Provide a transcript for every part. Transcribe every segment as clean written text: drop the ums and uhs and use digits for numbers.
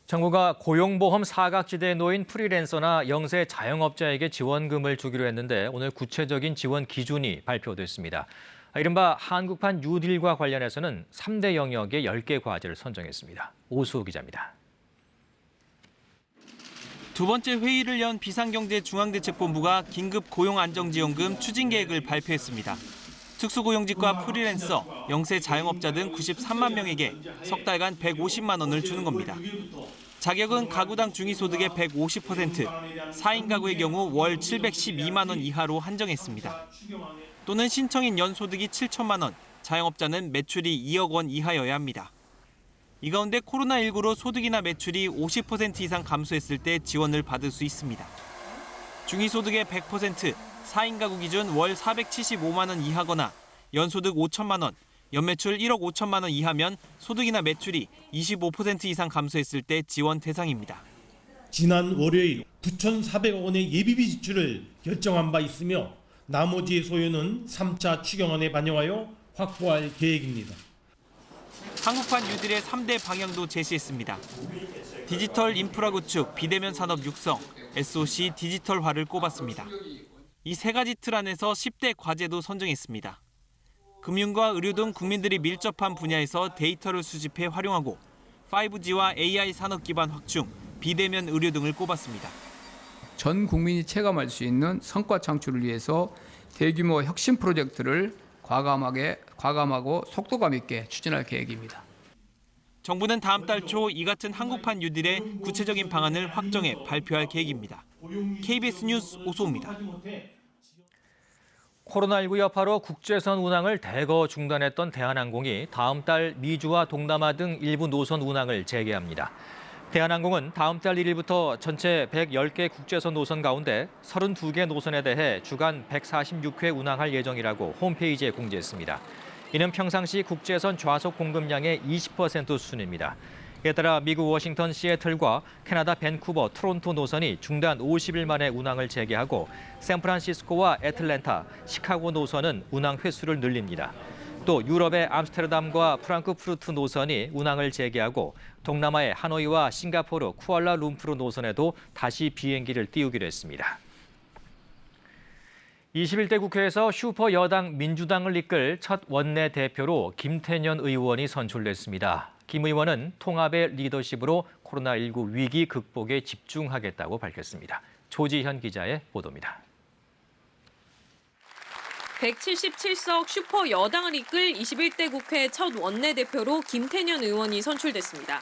정부가 고용보험 사각지대에 놓인 프리랜서나 영세 자영업자에게 지원금을 주기로 했는데 오늘 구체적인 지원 기준이 발표됐습니다. 이른바 한국판 뉴딜과 관련해서는 3대 영역의 10개 과제를 선정했습니다. 오수호 기자입니다. 두 번째 회의를 연 비상경제중앙대책본부가 긴급 고용안정지원금 추진 계획을 발표했습니다. 특수고용직과 프리랜서, 영세 자영업자 등 93만 명에게 석 달간 150만 원을 주는 겁니다. 자격은 가구당 중위소득의 150%, 4인 가구의 경우 월 712만 원 이하로 한정했습니다. 또는 신청인 연소득이 7천만 원, 자영업자는 매출이 2억 원 이하여야 합니다. 이 가운데 코로나19로 소득이나 매출이 50% 이상 감소했을 때 지원을 받을 수 있습니다. 중위소득의 100%, 4인 가구 기준 월 475만 원 이하거나 연소득 5천만 원, 연매출 1억 5천만 원 이하면 소득이나 매출이 25% 이상 감소했을 때 지원 대상입니다. 지난 월요일 9,400억 원의 예비비 지출을 결정한 바 있으며 나머지 소요는 3차 추경안에 반영하여 확보할 계획입니다. 한국판 뉴딜의 3대 방향도 제시했습니다. 디지털 인프라 구축, 비대면 산업 육성, SOC 디지털화를 꼽았습니다. 이 세 가지 틀 안에서 10대 과제도 선정했습니다. 금융과 의료 등 국민들이 밀접한 분야에서 데이터를 수집해 활용하고 5G와 AI 산업 기반 확충, 비대면 의료 등을 꼽았습니다. 전 국민이 체감할 수 있는 성과 창출을 위해서 대규모 혁신 프로젝트를 과감하고 속도감 있게 추진할 계획입니다. 정부는 다음 달 초 이 같은 한국판 뉴딜의 구체적인 방안을 확정해 발표할 계획입니다. KBS 뉴스 오수호입니다. 코로나19 여파로 국제선 운항을 대거 중단했던 대한항공이 다음 달 미주와 동남아 등 일부 노선 운항을 재개합니다. 대한항공은 다음 달 1일부터 전체 110개 국제선 노선 가운데 32개 노선에 대해 주간 146회 운항할 예정이라고 홈페이지에 공지했습니다. 이는 평상시 국제선 좌석 공급량의 20% 수준입니다. 이에 따라 미국 워싱턴 시애틀과 캐나다 밴쿠버, 토론토 노선이 중단 50일 만에 운항을 재개하고 샌프란시스코와 애틀랜타, 시카고 노선은 운항 횟수를 늘립니다. 또 유럽의 암스테르담과 프랑크푸르트 노선이 운항을 재개하고 동남아의 하노이와 싱가포르, 쿠알라룸푸르 노선에도 다시 비행기를 띄우기로 했습니다. 21대 국회에서 슈퍼 여당 민주당을 이끌 첫 원내대표로 김태년 의원이 선출됐습니다. 김 의원은 통합의 리더십으로 코로나19 위기 극복에 집중하겠다고 밝혔습니다. 조지현 기자의 보도입니다. 177석 슈퍼 여당을 이끌 21대 국회 첫 원내대표로 김태년 의원이 선출됐습니다.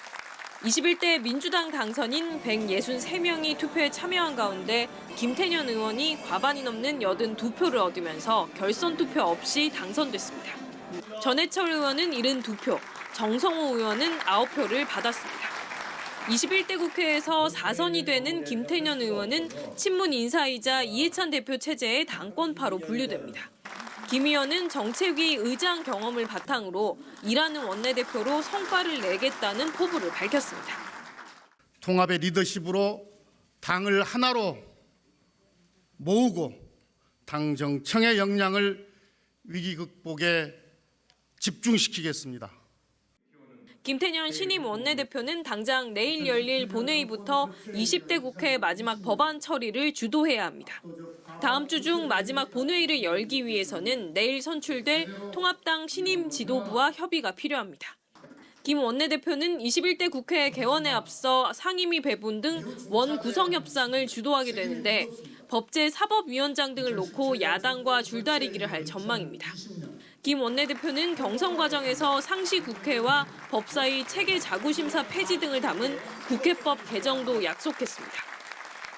21대 민주당 당선인 163명이 투표에 참여한 가운데 김태년 의원이 과반이 넘는 82표를 얻으면서 결선 투표 없이 당선됐습니다. 전해철 의원은 72표, 정성호 의원은 9표를 받았습니다. 21대 국회에서 4선이 되는 김태년 의원은 친문 인사이자 이해찬 대표 체제의 당권파로 분류됩니다. 김 의원은 정책위 의장 경험을 바탕으로 일하는 원내대표로 성과를 내겠다는 포부를 밝혔습니다. 통합의 리더십으로 당을 하나로 모으고 당 정청의 역량을 위기 극복에 집중시키겠습니다. 김태년 신임 원내대표는 당장 내일 열릴 본회의부터 20대 국회 마지막 법안 처리를 주도해야 합니다. 다음 주 중 마지막 본회의를 열기 위해서는 내일 선출될 통합당 신임 지도부와 협의가 필요합니다. 김 원내대표는 21대 국회 개원에 앞서 상임위 배분 등 원구성 협상을 주도하게 되는데 법제사법위원장 등을 놓고 야당과 줄다리기를 할 전망입니다. 김 원내대표는 경선 과정에서 상시 국회와 법사위 체계 자구심사 폐지 등을 담은 국회법 개정도 약속했습니다.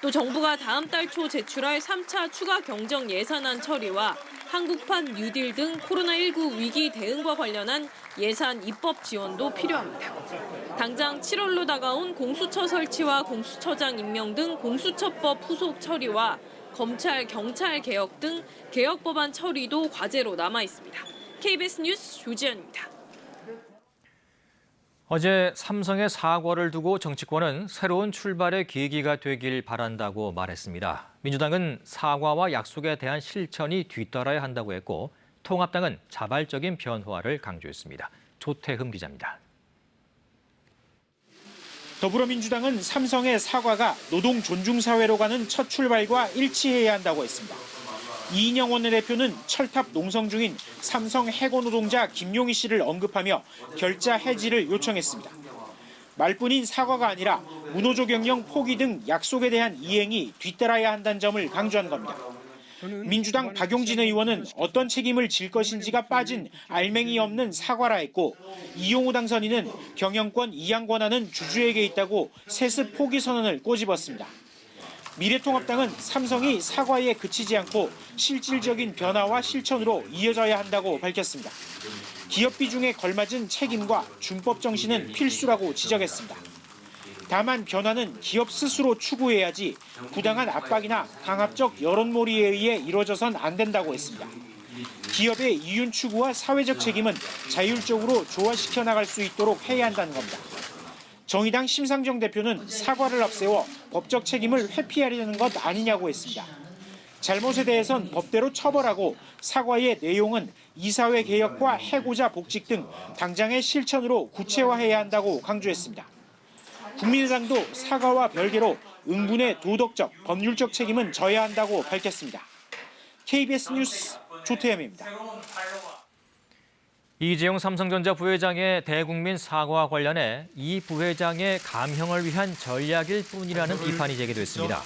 또 정부가 다음 달 초 제출할 3차 추가 경정 예산안 처리와 한국판 뉴딜 등 코로나19 위기 대응과 관련한 예산 입법 지원도 필요합니다. 당장 7월로 다가온 공수처 설치와 공수처장 임명 등 공수처법 후속 처리와 검찰, 경찰 개혁 등 개혁 법안 처리도 과제로 남아 있습니다. KBS 뉴스 조지현입니다. 어제 삼성의 사과를 두고 정치권은 새로운 출발의 계기가 되길 바란다고 말했습니다. 민주당은 사과와 약속에 대한 실천이 뒤따라야 한다고 했고 통합당은 자발적인 변화를 강조했습니다. 조태흠 기자입니다. 더불어민주당은 삼성의 사과가 노동 존중 사회로 가는 첫 출발과 일치해야 한다고 했습니다. 이인영 원내대표는 철탑 농성 중인 삼성 해고 노동자 김용희 씨를 언급하며 결자 해지를 요청했습니다. 말뿐인 사과가 아니라 무노조 경영 포기 등 약속에 대한 이행이 뒤따라야 한다는 점을 강조한 겁니다. 민주당 박용진 의원은 어떤 책임을 질 것인지가 빠진 알맹이 없는 사과라 했고, 이용우 당선인은 경영권 이양 권한은 주주에게 있다고 세습 포기 선언을 꼬집었습니다. 미래통합당은 삼성이 사과에 그치지 않고 실질적인 변화와 실천으로 이어져야 한다고 밝혔습니다. 기업 비중에 걸맞은 책임과 준법 정신은 필수라고 지적했습니다. 다만 변화는 기업 스스로 추구해야지 부당한 압박이나 강압적 여론몰이에 의해 이루어져선 안 된다고 했습니다. 기업의 이윤 추구와 사회적 책임은 자율적으로 조화시켜 나갈 수 있도록 해야 한다는 겁니다. 정의당 심상정 대표는 사과를 앞세워 법적 책임을 회피하려는 것 아니냐고 했습니다. 잘못에 대해선 법대로 처벌하고 사과의 내용은 이사회 개혁과 해고자 복직 등 당장의 실천으로 구체화해야 한다고 강조했습니다. 국민의당도 사과와 별개로 응분의 도덕적, 법률적 책임은 져야 한다고 밝혔습니다. KBS 뉴스 조태현입니다. 이재용 삼성전자 부회장의 대국민 사과와 관련해 이 부회장의 감형을 위한 전략일 뿐이라는 비판이 제기됐습니다.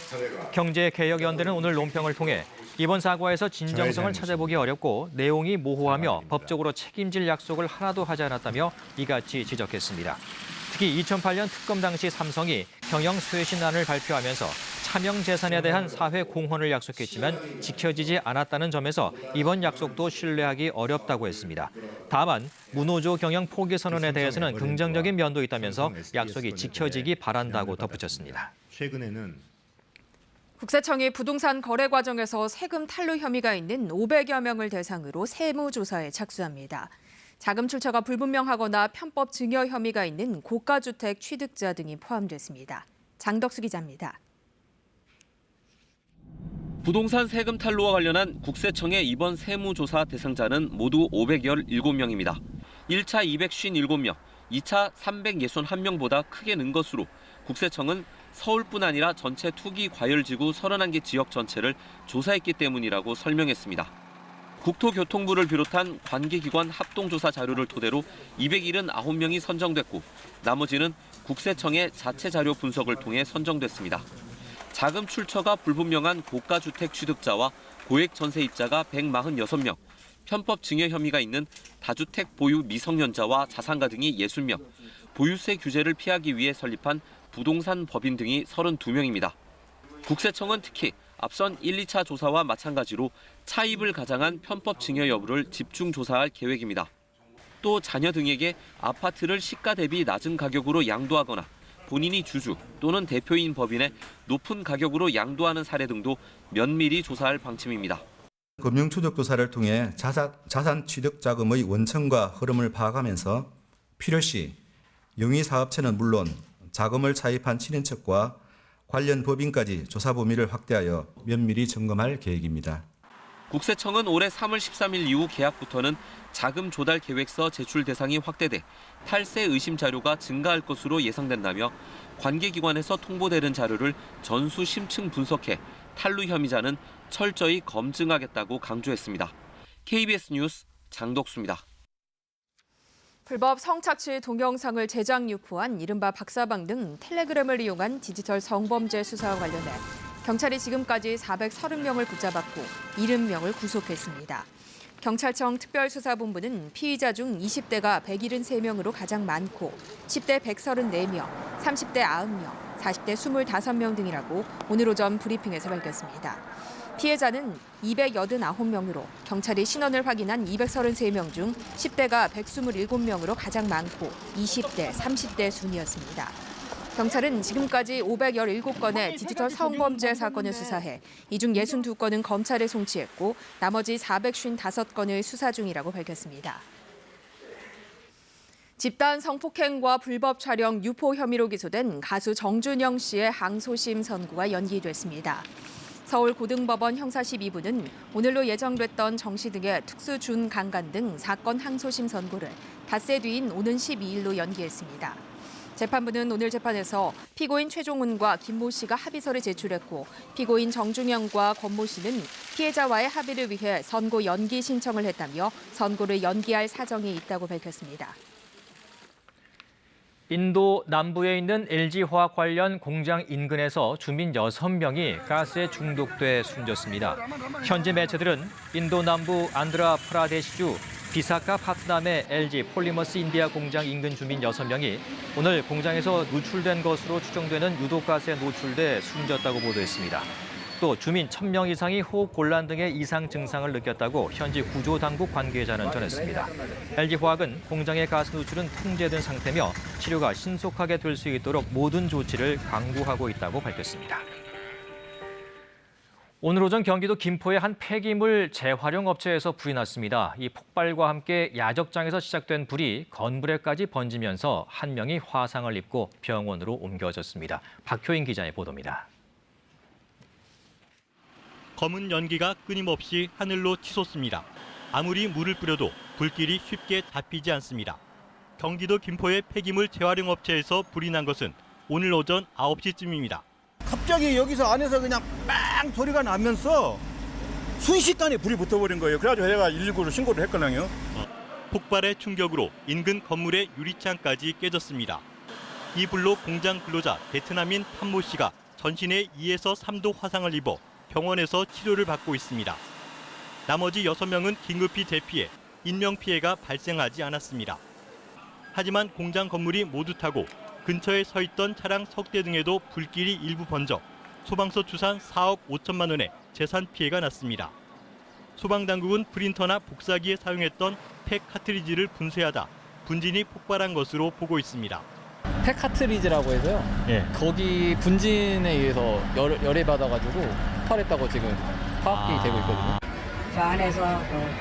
경제개혁연대는 오늘 논평을 통해 이번 사과에서 진정성을 찾아보기 어렵고 내용이 모호하며 법적으로 책임질 약속을 하나도 하지 않았다며 이같이 지적했습니다. 특히 2008년 특검 당시 삼성이 경영 쇄신안을 발표하면서 차명 재산에 대한 사회 공헌을 약속했지만 지켜지지 않았다는 점에서 이번 약속도 신뢰하기 어렵다고 했습니다. 다만 무노조 경영 포기 선언에 대해서는 긍정적인 면도 있다면서 약속이 지켜지기 바란다고 덧붙였습니다. 최근에는 국세청이 부동산 거래 과정에서 세금 탈루 혐의가 있는 500여 명을 대상으로 세무조사에 착수합니다. 자금 출처가 불분명하거나 편법 증여 혐의가 있는 고가주택 취득자 등이 포함됐습니다. 장덕수 기자입니다. 부동산 세금 탈루와 관련한 국세청의 이번 세무조사 대상자는 모두 517명입니다. 1차 257명, 2차 361명보다 크게 는 것으로 국세청은 서울뿐 아니라 전체 투기 과열지구 31개 지역 전체를 조사했기 때문이라고 설명했습니다. 국토교통부를 비롯한 관계기관 합동조사 자료를 토대로 279명이 선정됐고 나머지는 국세청의 자체 자료 분석을 통해 선정됐습니다. 자금 출처가 불분명한 고가주택 취득자와 고액 전세입자가 146명, 편법 증여 혐의가 있는 다주택 보유 미성년자와 자산가 등이 60명, 보유세 규제를 피하기 위해 설립한 부동산 법인 등이 32명입니다. 국세청은 특히 앞선 1, 2차 조사와 마찬가지로 차입을 가장한 편법 증여 여부를 집중 조사할 계획입니다. 또 자녀 등에게 아파트를 시가 대비 낮은 가격으로 양도하거나 본인이 주주 또는 대표인 법인에 높은 가격으로 양도하는 사례 등도 면밀히 조사할 방침입니다. 금융추적 조사를 통해 자산 취득 자금의 원천과 흐름을 파악하면서 필요시 영위사업체는 물론 자금을 차입한 친인척과 관련 법인까지 조사 범위를 확대하여 면밀히 점검할 계획입니다. 국세청은 올해 3월 13일 이후 계약부터는 자금 조달 계획서 제출 대상이 확대돼 탈세 의심 자료가 증가할 것으로 예상된다며 관계기관에서 통보되는 자료를 전수 심층 분석해 탈루 혐의자는 철저히 검증하겠다고 강조했습니다. KBS 뉴스 장덕수입니다. 불법 성착취 동영상을 제작 유포한 이른바 박사방 등 텔레그램을 이용한 디지털 성범죄 수사와 관련해 경찰이 지금까지 430명을 붙잡았고 70명을 구속했습니다. 경찰청 특별수사본부는 피의자 중 20대가 173명으로 가장 많고 10대 134명, 30대 90명, 40대 25명 등이라고 오늘 오전 브리핑에서 밝혔습니다. 피해자는 289명으로 경찰이 신원을 확인한 233명 중 10대가 127명으로 가장 많고 20대, 30대 순이었습니다. 경찰은 지금까지 517건의 디지털 성범죄 사건을 수사해 이 중 62건은 검찰에 송치했고 나머지 455건의 수사 중이라고 밝혔습니다. 집단 성폭행과 불법 촬영 유포 혐의로 기소된 가수 정준영 씨의 항소심 선고가 연기됐습니다. 서울고등법원 형사 12부는 오늘로 예정됐던 정 씨 등의 특수 준강간 등 사건 항소심 선고를 닷새 뒤인 오는 12일로 연기했습니다. 재판부는 오늘 재판에서 피고인 최종훈과 김모 씨가 합의서를 제출했고 피고인 정중영과 권모 씨는 피해자와의 합의를 위해 선고 연기 신청을 했다며 선고를 연기할 사정이 있다고 밝혔습니다. 인도 남부에 있는 LG화학 관련 공장 인근에서 주민 6명이 가스에 중독돼 숨졌습니다. 현지 매체들은 인도 남부 안드라프라데시주 비사카파트남의 LG 폴리머스 인디아 공장 인근 주민 6명이 오늘 공장에서 누출된 것으로 추정되는 유독가스에 노출돼 숨졌다고 보도했습니다. 또 주민 1,000명 이상이 호흡 곤란 등의 이상 증상을 느꼈다고 현지 구조당국 관계자는 전했습니다. LG화학은 공장의 가스 누출은 통제된 상태며 치료가 신속하게 될 수 있도록 모든 조치를 강구하고 있다고 밝혔습니다. 오늘 오전 경기도 김포의 한 폐기물 재활용 업체에서 불이 났습니다. 이 폭발과 함께 야적장에서 시작된 불이 건물에까지 번지면서 한 명이 화상을 입고 병원으로 옮겨졌습니다. 박효인 기자의 보도입니다. 검은 연기가 끊임없이 하늘로 치솟습니다. 아무리 물을 뿌려도 불길이 쉽게 잡히지 않습니다. 경기도 김포의 폐기물 재활용 업체에서 불이 난 것은 오늘 오전 9시쯤입니다. 갑자기 여기서 안에서 그냥 빵 소리가 나면서 순식간에 불이 붙어버린 거예요. 그래가지고 제가 119로 신고를 했거든요. 폭발의 충격으로 인근 건물의 유리창까지 깨졌습니다. 이 불로 공장 근로자 베트남인 탐모 씨가 전신에 2에서 3도 화상을 입어 병원에서 치료를 받고 있습니다. 나머지 6명은 긴급히 대피해 인명피해가 발생하지 않았습니다. 하지만 공장 건물이 모두 타고 근처에 서 있던 차량 석 대 등에도 불길이 일부 번져 소방서 추산 4억 5천만 원의 재산 피해가 났습니다. 소방당국은 프린터나 복사기에 사용했던 팩 카트리지를 분쇄하다 분진이 폭발한 것으로 보고 있습니다. 팩 카트리지라고 해서요. 거기 분진에 의해서 열이 받아가지고 폭발했다고 지금 파악이 되고 있거든요. 저 안에서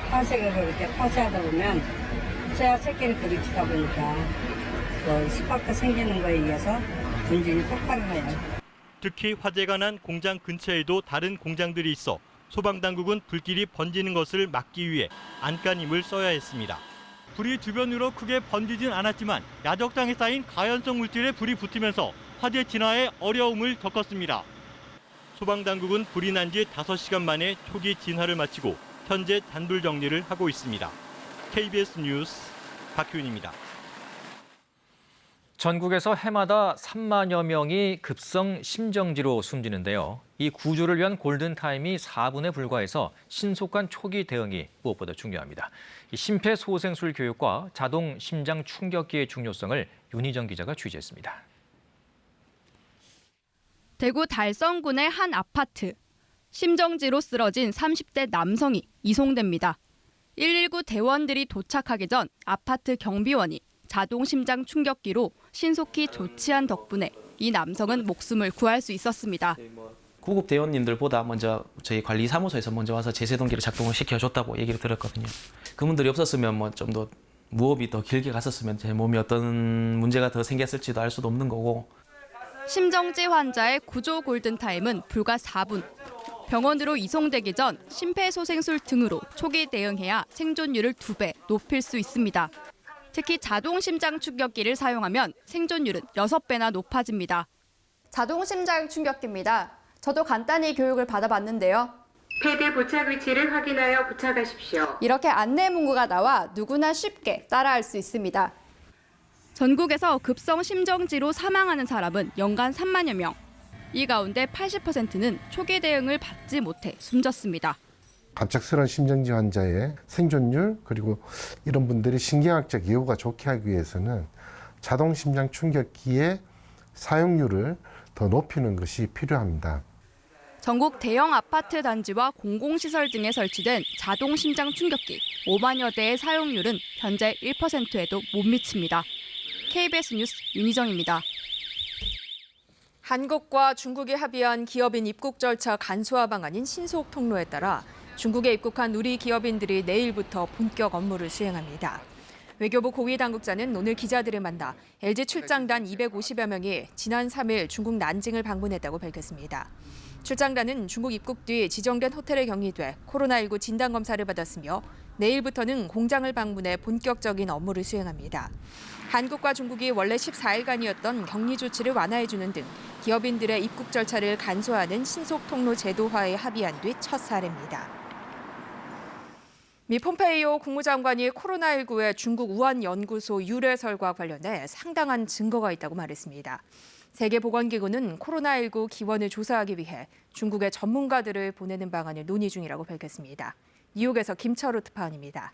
탄색을 이렇게 파쇄하다 보면 쇠와 새끼를 부딪히다 보니까 스파크 생기는 거에 의해서 분진이 폭발을 해요. 특히 화재가 난 공장 근처에도 다른 공장들이 있어 소방당국은 불길이 번지는 것을 막기 위해 안간힘을 써야 했습니다. 불이 주변으로 크게 번지진 않았지만 야적장에 쌓인 가연성 물질에 불이 붙으면서 화재 진화에 어려움을 겪었습니다. 소방당국은 불이 난 지 5시간 만에 초기 진화를 마치고 현재 잔불 정리를 하고 있습니다. KBS 뉴스 박효인입니다. 전국에서 해마다 3만여 명이 급성 심정지로 숨지는데요. 이 구조를 위한 골든타임이 4분에 불과해서 신속한 초기 대응이 무엇보다 중요합니다. 이 심폐소생술 교육과 자동 심장 충격기의 중요성을 윤희정 기자가 취재했습니다. 대구 달성군의 한 아파트. 심정지로 쓰러진 30대 남성이 이송됩니다. 119 대원들이 도착하기 전 아파트 경비원이 자동 심장 충격기로 신속히 조치한 덕분에 이 남성은 목숨을 구할 수 있었습니다. 구급 대원님들보다 먼저 저희 관리사무소에서 먼저 와서 제세동기를 작동을 시켜줬다고 얘기를 들었거든요. 그분들이 없었으면 좀 더 무호흡이 더 길게 갔었으면 제 몸이 어떤 문제가 더 생겼을지도 알 수도 없는 거고. 심정지 환자의 구조 골든타임은 불과 4분. 병원으로 이송되기 전 심폐소생술 등으로 초기 대응해야 생존율을 2배 높일 수 있습니다. 특히 자동 심장 충격기를 사용하면 생존율은 6배나 높아집니다. 자동 심장 충격기입니다. 저도 간단히 교육을 받아봤는데요. 패드 부착 위치를 확인하여 부착하십시오. 이렇게 안내 문구가 나와 누구나 쉽게 따라할 수 있습니다. 전국에서 급성 심정지로 사망하는 사람은 연간 3만여 명. 이 가운데 80%는 초기 대응을 받지 못해 숨졌습니다. 갑작스러운 심정지 환자의 생존율 그리고 이런 분들이 신경학적 예후가 좋게 하기 위해서는 자동 심장 충격기의 사용률을 더 높이는 것이 필요합니다. 전국 대형 아파트 단지와 공공시설 등에 설치된 자동 심장 충격기 5만여 대의 사용률은 현재 1%에도 못 미칩니다. KBS 뉴스 윤희정입니다. 한국과 중국이 합의한 기업인 입국 절차 간소화 방안인 신속 통로에 따라 중국에 입국한 우리 기업인들이 내일부터 본격 업무를 수행합니다. 외교부 고위 당국자는 오늘 기자들을 만나 LG 출장단 250여 명이 지난 3일 중국 난징을 방문했다고 밝혔습니다. 출장단은 중국 입국 뒤 지정된 호텔에 격리돼 코로나19 진단검사를 받았으며 내일부터는 공장을 방문해 본격적인 업무를 수행합니다. 한국과 중국이 원래 14일간이었던 격리 조치를 완화해주는 등 기업인들의 입국 절차를 간소화하는 신속 통로 제도화에 합의한 뒤 첫 사례입니다. 미 폼페이오 국무장관이 코로나19의 중국 우한 연구소 유래설과 관련해 상당한 증거가 있다고 말했습니다. 세계보건기구는 코로나19 기원을 조사하기 위해 중국의 전문가들을 보내는 방안을 논의 중이라고 밝혔습니다. 뉴욕에서 김철우 특파원입니다.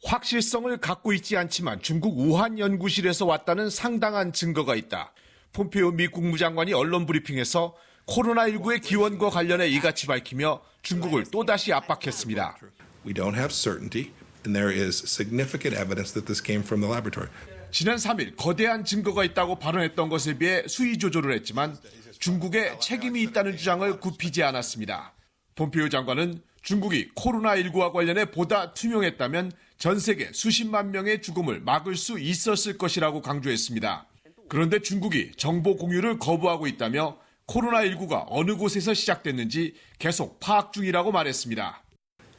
확실성을 갖고 있지 않지만 중국 우한 연구실에서 왔다는 상당한 증거가 있다. 폼페이오 미 국무장관이 언론 브리핑에서 코로나19의 기원과 관련해 이같이 밝히며 중국을 또다시 압박했습니다. We don't have certainty, and there is significant evidence that this came from the laboratory. 지난 3일 거대한 증거가 있다고 발언했던 것에 비해 수위 조절을 했지만 중국에 책임이 있다는 주장을 굽히지 않았습니다. 폼페이오 장관은 중국이 코로나19와 관련해 보다 투명했다면 전 세계 수십만 명의 죽음을 막을 수 있었을 것이라고 강조했습니다. 그런데 중국이 정보 공유를 거부하고 있다며 코로나19가 어느 곳에서 시작됐는지 계속 파악 중이라고 말했습니다.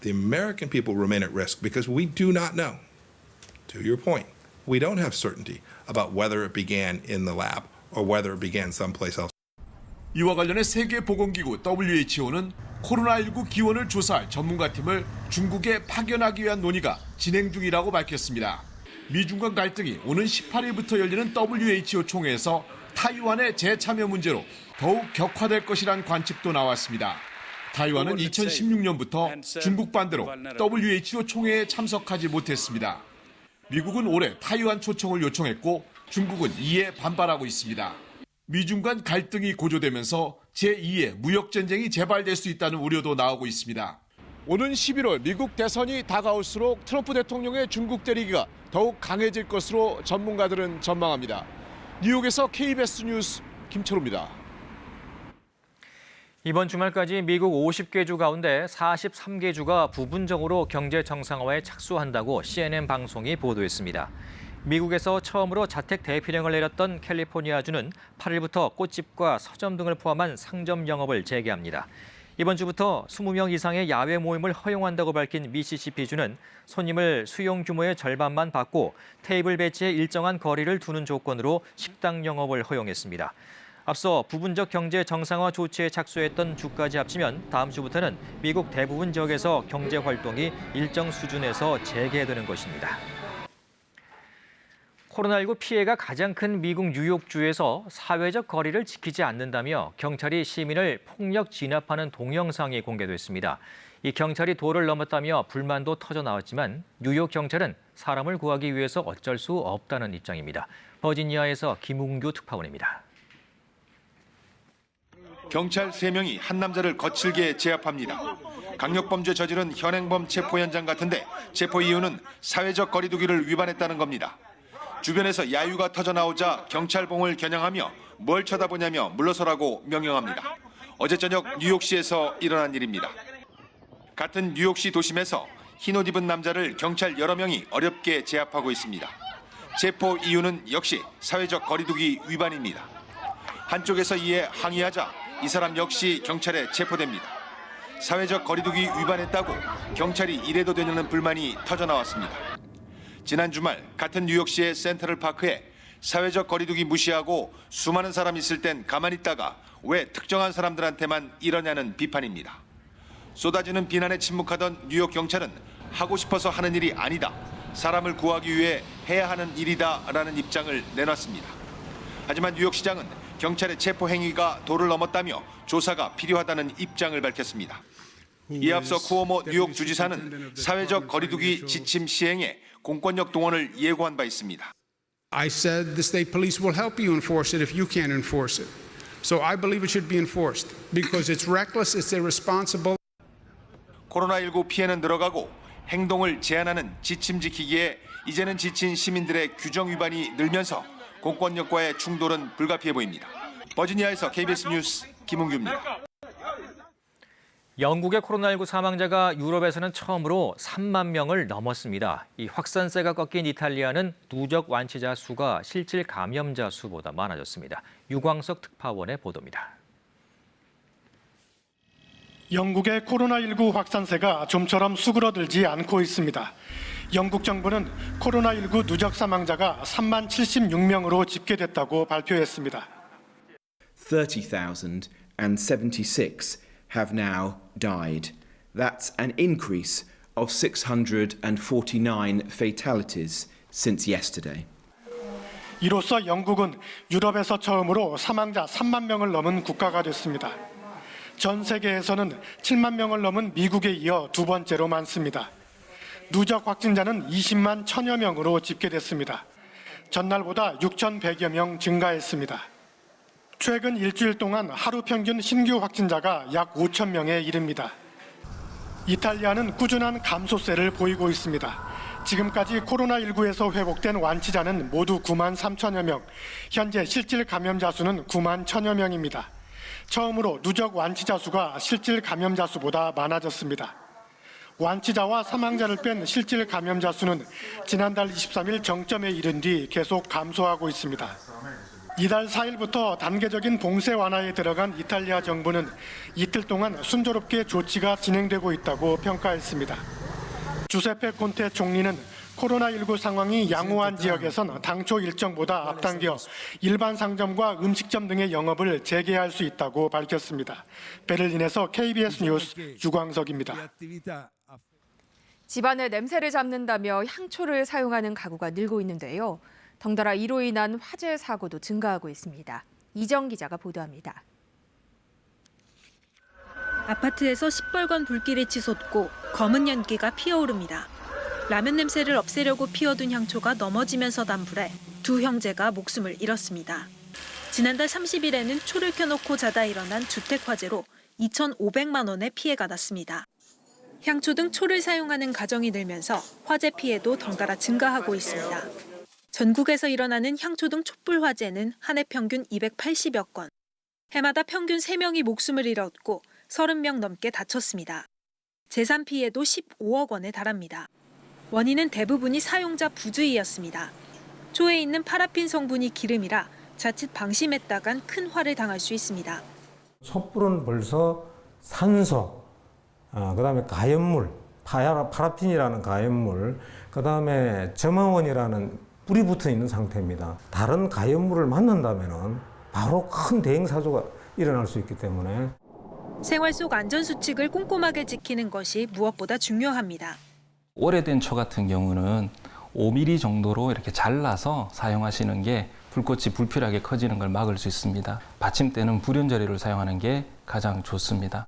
The American people remain at risk because we do not know. To your point, we don't have certainty about whether it began in the lab or whether it began someplace else. 이와 관련해 세계보건기구 WHO는 코로나19 기원을 조사할 전문가팀을 중국에 파견하기 위한 논의가 진행 중이라고 밝혔습니다. 미중 간 갈등이 오는 18일부터 열리는 WHO 총회에서 타이완의 재참여 문제로 더욱 격화될 것이란 관측도 나왔습니다. 타이완은 2016년부터 중국 반대로 WHO 총회에 참석하지 못했습니다. 미국은 올해 타이완 초청을 요청했고 중국은 이에 반발하고 있습니다. 미중 간 갈등이 고조되면서 제2의 무역전쟁이 재발될 수 있다는 우려도 나오고 있습니다. 오는 11월 미국 대선이 다가올수록 트럼프 대통령의 중국 때리기가 더욱 강해질 것으로 전문가들은 전망합니다. 뉴욕에서 KBS 뉴스 김철우입니다. 이번 주말까지 미국 50개 주 가운데 43개 주가 부분적으로 경제 정상화에 착수한다고 CNN 방송이 보도했습니다. 미국에서 처음으로 자택 대피령을 내렸던 캘리포니아주는 8일부터 꽃집과 서점 등을 포함한 상점 영업을 재개합니다. 이번 주부터 20명 이상의 야외 모임을 허용한다고 밝힌 미시시피주는 손님을 수용 규모의 절반만 받고 테이블 배치에 일정한 거리를 두는 조건으로 식당 영업을 허용했습니다. 앞서 부분적 경제 정상화 조치에 착수했던 주까지 합치면 다음 주부터는 미국 대부분 지역에서 경제 활동이 일정 수준에서 재개되는 것입니다. 코로나19 피해가 가장 큰 미국 뉴욕주에서 사회적 거리를 지키지 않는다며 경찰이 시민을 폭력 진압하는 동영상이 공개됐습니다. 이 경찰이 도를 넘었다며 불만도 터져 나왔지만 뉴욕 경찰은 사람을 구하기 위해서 어쩔 수 없다는 입장입니다. 버지니아에서 김웅규 특파원입니다. 경찰 3명이 한 남자를 거칠게 제압합니다. 강력범죄 저지른 현행범 체포 현장 같은데 체포 이유는 사회적 거리두기를 위반했다는 겁니다. 주변에서 야유가 터져나오자 경찰봉을 겨냥하며 뭘 쳐다보냐며 물러서라고 명령합니다. 어제 저녁 뉴욕시에서 일어난 일입니다. 같은 뉴욕시 도심에서 흰옷 입은 남자를 경찰 여러 명이 어렵게 제압하고 있습니다. 체포 이유는 역시 사회적 거리두기 위반입니다. 한쪽에서 이에 항의하자 이 사람 역시 경찰에 체포됩니다. 사회적 거리두기 위반했다고 경찰이 이래도 되냐는 불만이 터져나왔습니다. 지난 주말 같은 뉴욕시의 센트럴파크에 사회적 거리두기 무시하고 수많은 사람 있을 땐 가만히 있다가 왜 특정한 사람들한테만 이러냐는 비판입니다. 쏟아지는 비난에 침묵하던 뉴욕 경찰은 하고 싶어서 하는 일이 아니다. 사람을 구하기 위해 해야 하는 일이다라는 입장을 내놨습니다. 하지만 뉴욕시장은 경찰의 체포 행위가 도를 넘었다며 조사가 필요하다는 입장을 밝혔습니다. 이에 앞서 쿠오모 뉴욕 주지사는 사회적 거리두기 지침 시행에 공권력 동원을 예고한 바 있습니다. I said the state police will help you enforce it if you can't enforce it. So I believe it should be enforced because it's reckless, it's irresponsible. 코로나19 피해는 늘어가고 행동을 제한하는 지침 지키기에 이제는 지친 시민들의 규정 위반이 늘면서 공권력과의 충돌은 불가피해 보입니다. 버지니아에서 KBS 뉴스 김웅규입니다. 영국의 코로나19 사망자가 유럽에서는 처음으로 3만 명을 넘었습니다. 이 확산세가 꺾인 이탈리아는 누적 완치자 수가 실질 감염자 수보다 많아졌습니다. 유광석 특파원의 보도입니다. 영국의 코로나19 확산세가 좀처럼 수그러들지 않고 있습니다. 영국 정부는 코로나19 누적 사망자가 3만 76명으로 집계됐다고 발표했습니다. 30,076 have now died. That's an increase of 649 fatalities since yesterday. 이로써 영국은 유럽에서 처음으로 사망자 3만 명을 넘은 국가가 됐습니다. 전 세계에서는 7만 명을 넘은 미국에 이어 두 번째로 많습니다. 누적 확진자는 20만 1천여 명으로 집계됐습니다. 전날보다 6,100여 명 증가했습니다. 최근 일주일 동안 하루 평균 신규 확진자가 약 5천 명에 이릅니다. 이탈리아는 꾸준한 감소세를 보이고 있습니다. 지금까지 코로나19에서 회복된 완치자는 모두 9만 3천여 명, 현재 실질 감염자 수는 9만 1천여 명입니다. 처음으로 누적 완치자 수가 실질 감염자 수보다 많아졌습니다. 완치자와 사망자를 뺀 실질 감염자 수는 지난달 23일 정점에 이른 뒤 계속 감소하고 있습니다. 이달 4일부터 단계적인 봉쇄 완화에 들어간 이탈리아 정부는 이틀 동안 순조롭게 조치가 진행되고 있다고 평가했습니다. 주세페 콘테 총리는 코로나19 상황이 양호한 지역에선 당초 일정보다 앞당겨 일반 상점과 음식점 등의 영업을 재개할 수 있다고 밝혔습니다. 베를린에서 KBS 뉴스 유광석입니다. 집안의 냄새를 잡는다며 향초를 사용하는 가구가 늘고 있는데요. 덩달아 이로 인한 화재 사고도 증가하고 있습니다. 이정 기자가 보도합니다. 아파트에서 시뻘건 불길이 치솟고 검은 연기가 피어오릅니다. 라면 냄새를 없애려고 피워둔 향초가 넘어지면서 단불해 두 형제가 목숨을 잃었습니다. 지난달 30일에는 초를 켜놓고 자다 일어난 주택 화재로 2,500만 원의 피해가 났습니다. 향초 등 초를 사용하는 가정이 늘면서 화재 피해도 덩달아 증가하고 있습니다. 전국에서 일어나는 향초 등 촛불 화재는 한 해 평균 280여 건. 해마다 평균 3명이 목숨을 잃었고 30명 넘게 다쳤습니다. 재산 피해도 15억 원에 달합니다. 원인은 대부분이 사용자 부주의였습니다. 초에 있는 파라핀 성분이 기름이라 자칫 방심했다간 큰 화를 당할 수 있습니다. 촛불은 벌써 산소, 그다음에 가연물, 파라핀이라는 가연물, 그다음에 점화원이라는 불이 붙어 있는 상태입니다. 다른 가연물을 만난다면은 바로 큰 대형사고가 일어날 수 있기 때문에 생활 속 안전수칙을 꼼꼼하게 지키는 것이 무엇보다 중요합니다. 오래된 초 같은 경우는 5mm 정도로 이렇게 잘라서 사용하시는 게 불꽃이 불필요하게 커지는 걸 막을 수 있습니다. 받침대는 불연자리를 사용하는 게 가장 좋습니다.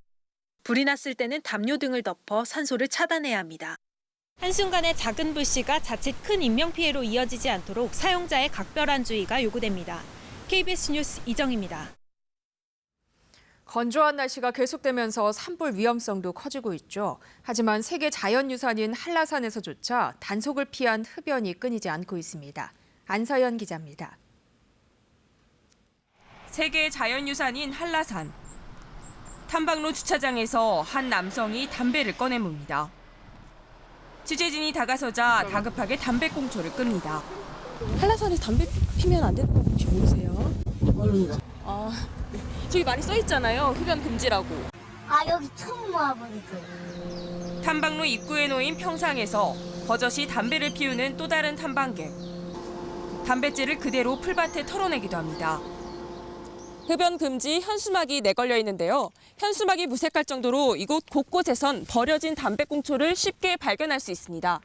불이 났을 때는 담요 등을 덮어 산소를 차단해야 합니다. 한순간의 작은 불씨가 자칫 큰 인명피해로 이어지지 않도록 사용자의 각별한 주의가 요구됩니다. KBS 뉴스 이정입니다. 건조한 날씨가 계속되면서 산불 위험성도 커지고 있죠. 하지만 세계 자연유산인 한라산에서조차 단속을 피한 흡연이 끊이지 않고 있습니다. 안서연 기자입니다. 세계 자연유산인 한라산. 탐방로 주차장에서 한 남성이 담배를 꺼내뭅니다. 취재진이 다가서자 다급하게 담배꽁초를 끕니다. 한라산에서 담배 피면 안 되는 거 혹시 모르세요? 모릅니다. 저기 많이 써 있잖아요. 흡연 금지라고. 여기 처음 와보니까. 탐방로 입구에 놓인 평상에서 버젓이 담배를 피우는 또 다른 탐방객. 담뱃재를 그대로 풀밭에 털어내기도 합니다. 흡연 금지 현수막이 내걸려 있는데요. 현수막이 무색할 정도로 이곳 곳곳에선 버려진 담배꽁초를 쉽게 발견할 수 있습니다.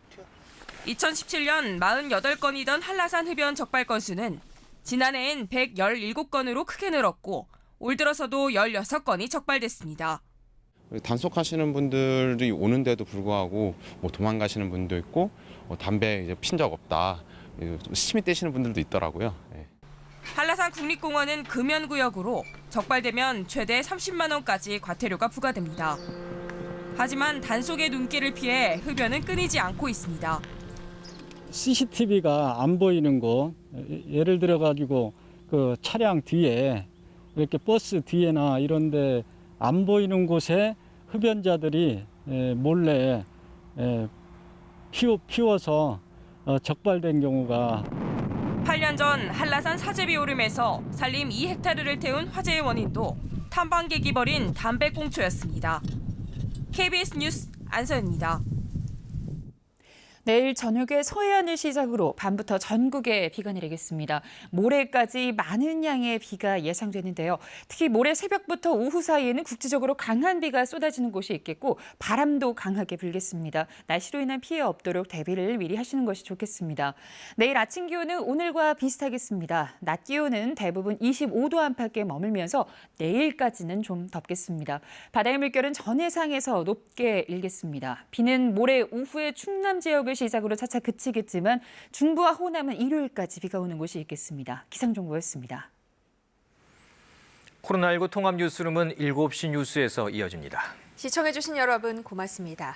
2017년 48건이던 한라산 흡연 적발 건수는 지난해엔 117건으로 크게 늘었고 올 들어서도 16건이 적발됐습니다. 단속하시는 분들이 오는데도 불구하고 도망가시는 분도 있고 담배 이제 핀 적 없다. 심히 떼시는 분들도 있더라고요. 한라산 국립공원은 금연구역으로 적발되면 최대 30만 원까지 과태료가 부과됩니다. 하지만 단속의 눈길을 피해 흡연은 끊이지 않고 있습니다. CCTV가 안 보이는 곳, 예를 들어 가지고 그 차량 뒤에 이렇게 버스 뒤에나 이런데 안 보이는 곳에 흡연자들이 몰래 피워서 적발된 경우가 8년 전 한라산 사제비 오름에서 산림 2헥타르를 태운 화재의 원인도 탐방객이 버린 담배꽁초였습니다. KBS 뉴스 안서연입니다. 내일 저녁에 서해안을 시작으로 밤부터 전국에 비가 내리겠습니다. 모레까지 많은 양의 비가 예상되는데요. 특히 모레 새벽부터 오후 사이에는 국지적으로 강한 비가 쏟아지는 곳이 있겠고 바람도 강하게 불겠습니다. 날씨로 인한 피해 없도록 대비를 미리 하시는 것이 좋겠습니다. 내일 아침 기온은 오늘과 비슷하겠습니다. 낮 기온은 대부분 25도 안팎에 머물면서 내일까지는 좀 덥겠습니다. 바다의 물결은 전해상에서 높게 일겠습니다. 비는 모레 오후에 충남 지역을 시작으로 차차 그치겠지만 중부와 호남은 일요일까지 비가 오는 곳이 있겠습니다. 기상정보였습니다. 코로나19 통합 뉴스룸은 7시 뉴스에서 이어집니다. 시청해주신 여러분 고맙습니다.